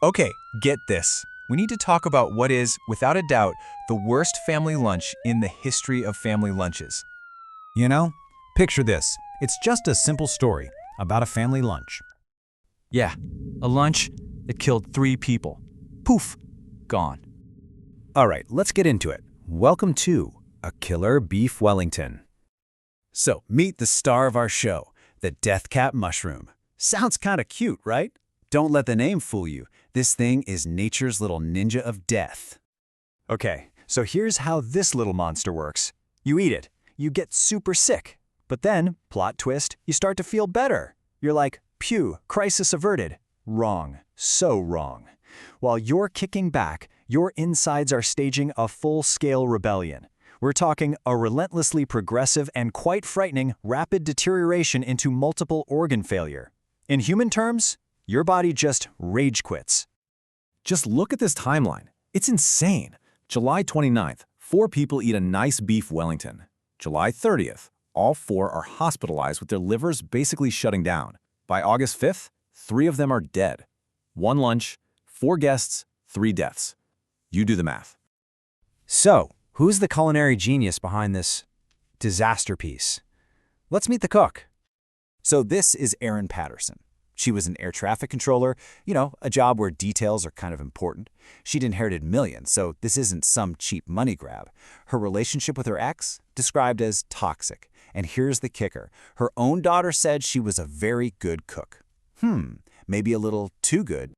Okay, get this. We need to talk about what is, without a doubt, the worst family lunch in the history of family lunches. You know, picture this. It's just a simple story about a family lunch. Yeah, a lunch that killed 3 people. Poof, gone. All right, let's get into it. Welcome to A Killer Beef Wellington. So, meet the star of our show, the death cap mushroom. Sounds kind of cute, right? Don't let the name fool you. This thing is nature's little ninja of death. Okay, so here's how this little monster works. You eat it, you get super sick. But then, plot twist, you start to feel better. You're like, pew, crisis averted. Wrong. So wrong. While you're kicking back, your insides are staging a full-scale rebellion. We're talking a relentlessly progressive and quite frightening rapid deterioration into multiple organ failure. In human terms, your body just rage quits. Just look at this timeline. It's insane. July 29th, 4 people eat a nice beef Wellington. July 30th, all 4 are hospitalized with their livers basically shutting down. By August 5th, 3 of them are dead. 1 lunch, 4 guests, 3 deaths. You do the math. So, who's the culinary genius behind this disaster piece? Let's meet the cook. So this is Erin Patterson. She was an air traffic controller, a job where details are kind of important. She'd inherited millions, so this isn't some cheap money grab. Her relationship with her ex, described as toxic. And here's the kicker. Her own daughter said she was a very good cook. Maybe a little too good.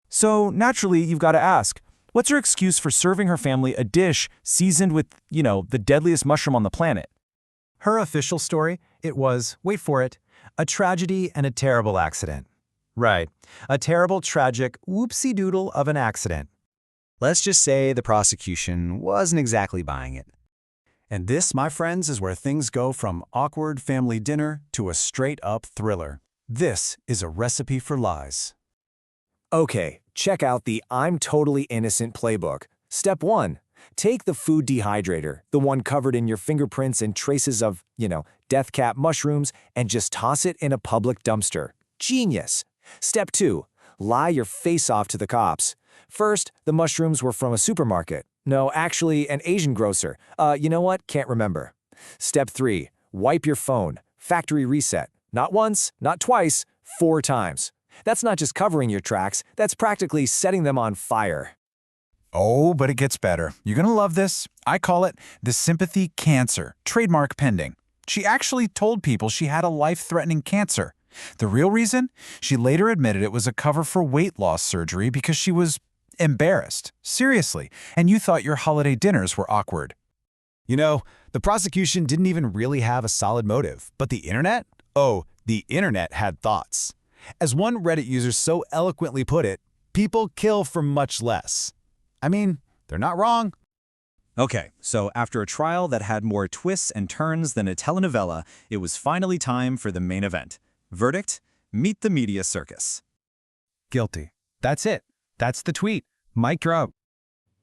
So naturally, you've got to ask, what's her excuse for serving her family a dish seasoned with, the deadliest mushroom on the planet? Her official story, it was, wait for it, a tragedy and a terrible accident. Right, a terrible, tragic whoopsie-doodle of an accident. Let's just say the prosecution wasn't exactly buying it. And this, my friends, is where things go from awkward family dinner to a straight-up thriller. This is a recipe for lies. Okay, check out the I'm Totally Innocent playbook. Step 1. Take the food dehydrator, the one covered in your fingerprints and traces of, death cap mushrooms, and just toss it in a public dumpster. Genius! Step 2. Lie your face off to the cops. First, the mushrooms were from a supermarket. No, actually, an Asian grocer. You know what? Can't remember. Step 3. Wipe your phone. Factory reset. Not once, not twice, 4 times. That's not just covering your tracks, that's practically setting them on fire. Oh, but it gets better. You're gonna love this. I call it the sympathy cancer, trademark pending. She actually told people she had a life-threatening cancer. The real reason? She later admitted it was a cover for weight loss surgery because she was embarrassed. Seriously. And you thought your holiday dinners were awkward. The prosecution didn't even really have a solid motive. But the internet? Oh, the internet had thoughts. As one Reddit user so eloquently put it, people kill for much less. I mean, they're not wrong. Okay, so after a trial that had more twists and turns than a telenovela, it was finally time for the main event. Verdict? Meet the media circus. Guilty. That's it. That's the tweet. Mic drop.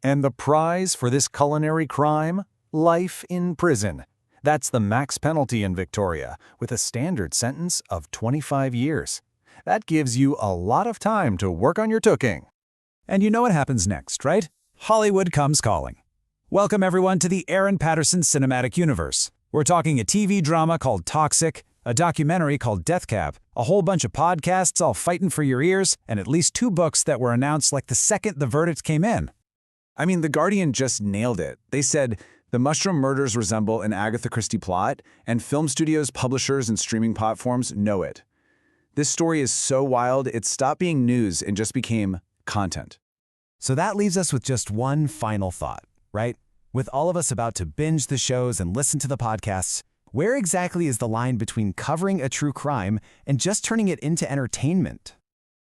And the prize for this culinary crime? Life in prison. That's the max penalty in Victoria, with a standard sentence of 25 years. That gives you a lot of time to work on your cooking. And you know what happens next, right? Hollywood comes calling. Welcome everyone to the Erin Patterson cinematic universe. We're talking a TV drama called Toxic, a documentary called Death Cap, a whole bunch of podcasts all fighting for your ears, and at least 2 books that were announced like the second the verdict came in. I mean, The Guardian just nailed it. They said, the mushroom murders resemble an Agatha Christie plot, and film studios, publishers, and streaming platforms know it. This story is so wild, it stopped being news and just became content. So that leaves us with just one final thought, right? With all of us about to binge the shows and listen to the podcasts, where exactly is the line between covering a true crime and just turning it into entertainment?